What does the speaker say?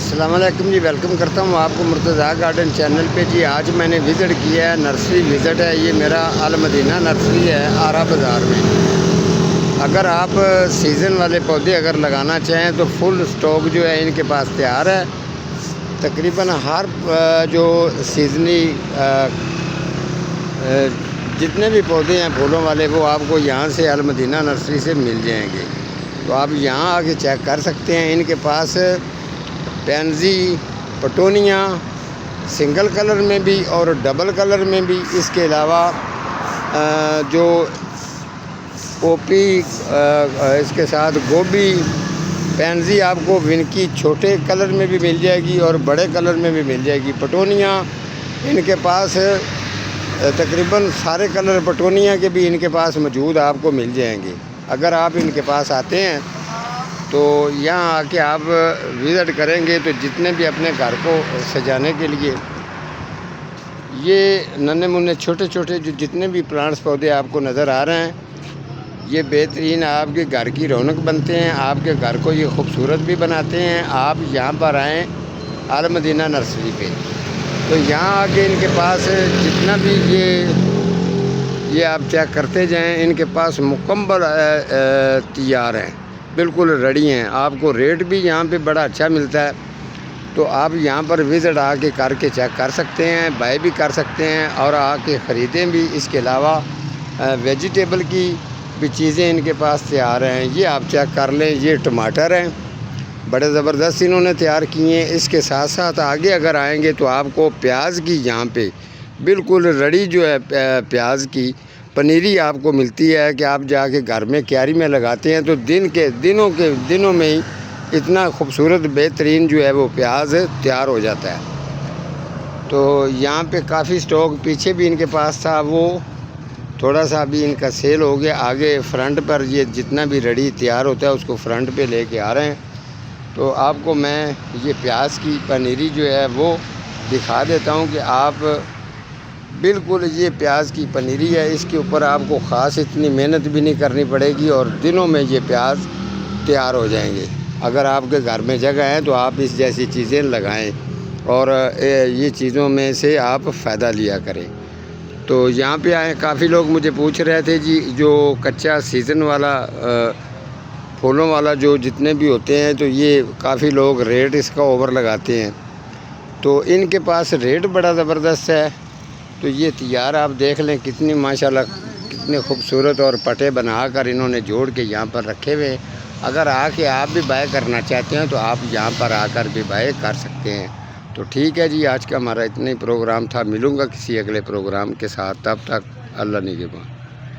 अस्सलाम वालेकुम जी। वेलकम करता हूँ आपको मुर्तज़ा गार्डन चैनल पे जी। आज मैंने विज़िट किया है, नर्सरी विज़िट है। ये मेरा अल मदीना नर्सरी है, आरा बाज़ार में। अगर आप सीज़न वाले पौधे अगर लगाना चाहें तो फुल स्टॉक जो है इनके पास तैयार है। तकरीबन हर जो सीज़नी जितने भी पौधे हैं फूलों वाले वो आपको यहाँ से अल मदीना नर्सरी से मिल जाएंगे। तो आप यहाँ आके चेक कर सकते हैं। इनके पास पैंजी, पटोनिया सिंगल कलर में भी और डबल कलर में भी, इसके अलावा जो पोपी, इसके साथ गोभी, पैंजी आपको विनकी छोटे कलर में भी मिल जाएगी और बड़े कलर में भी मिल जाएगी। पटोनिया इनके पास तकरीबन सारे कलर पटोनिया के भी इनके पास मौजूद आपको मिल जाएंगे। अगर आप इनके पास आते हैं तो यहाँ आके आप विज़िट करेंगे तो जितने भी अपने घर को सजाने के लिए ये नन्हे मुन्ने छोटे छोटे जो जितने भी प्लांट्स पौधे आपको नज़र आ रहे हैं, ये बेहतरीन आपके घर की रौनक बनते हैं, आपके घर को ये खूबसूरत भी बनाते हैं। आप यहाँ पर आएँ अल मदीना नर्सरी पे, तो यहाँ आके इनके पास जितना भी ये आप चेक करते जाएं, इनके पास मुकम्मल तैयार हैं, बिल्कुल रेडी हैं। आपको रेट भी यहाँ पे बड़ा अच्छा मिलता है। तो आप यहाँ पर विज़िट आके करके चेक कर सकते हैं, बाय भी कर सकते हैं और आके ख़रीदें भी। इसके अलावा वेजिटेबल की भी चीज़ें इनके पास तैयार हैं। ये आप चेक कर लें, ये टमाटर हैं, बड़े ज़बरदस्त इन्होंने तैयार किए हैं। इसके साथ साथ आगे अगर आएंगे तो आपको प्याज की यहाँ पे बिल्कुल रेडी जो है प्याज की पनीरी आपको मिलती है कि आप जाके घर में क्यारी में लगाते हैं तो दिनों में ही इतना खूबसूरत बेहतरीन जो है वो प्याज तैयार हो जाता है। तो यहाँ पे काफ़ी स्टॉक पीछे भी इनके पास था, वो थोड़ा सा अभी इनका सेल हो गया। आगे फ्रंट पर ये जितना भी रेडी तैयार होता है उसको फ्रंट पे लेके आ रहे हैं। तो आपको मैं ये प्याज की पनीरी जो है वो दिखा देता हूँ कि आप बिल्कुल ये प्याज की पनीरी है, इसके ऊपर आपको ख़ास इतनी मेहनत भी नहीं करनी पड़ेगी और दिनों में ये प्याज तैयार हो जाएंगे। अगर आपके घर में जगह है तो आप इस जैसी चीज़ें लगाएं और ये चीज़ों में से आप फ़ायदा लिया करें। तो यहाँ पे आए, काफ़ी लोग मुझे पूछ रहे थे जी, जो कच्चा सीज़न वाला फूलों वाला जो जितने भी होते हैं तो ये काफ़ी लोग रेट इसका ओवर लगाते हैं। तो इनके पास रेट बड़ा ज़बरदस्त है। तो ये तैयार आप देख लें, कितनी माशाल्लाह कितने खूबसूरत और पटे बनाकर इन्होंने जोड़ के यहाँ पर रखे हुए हैं। अगर आके आप भी बाय करना चाहते हैं तो आप यहाँ पर आकर भी बाय कर सकते हैं। तो ठीक है जी, आज का हमारा इतना ही प्रोग्राम था। मिलूँगा किसी अगले प्रोग्राम के साथ, तब तक अल्लाह निगहबान।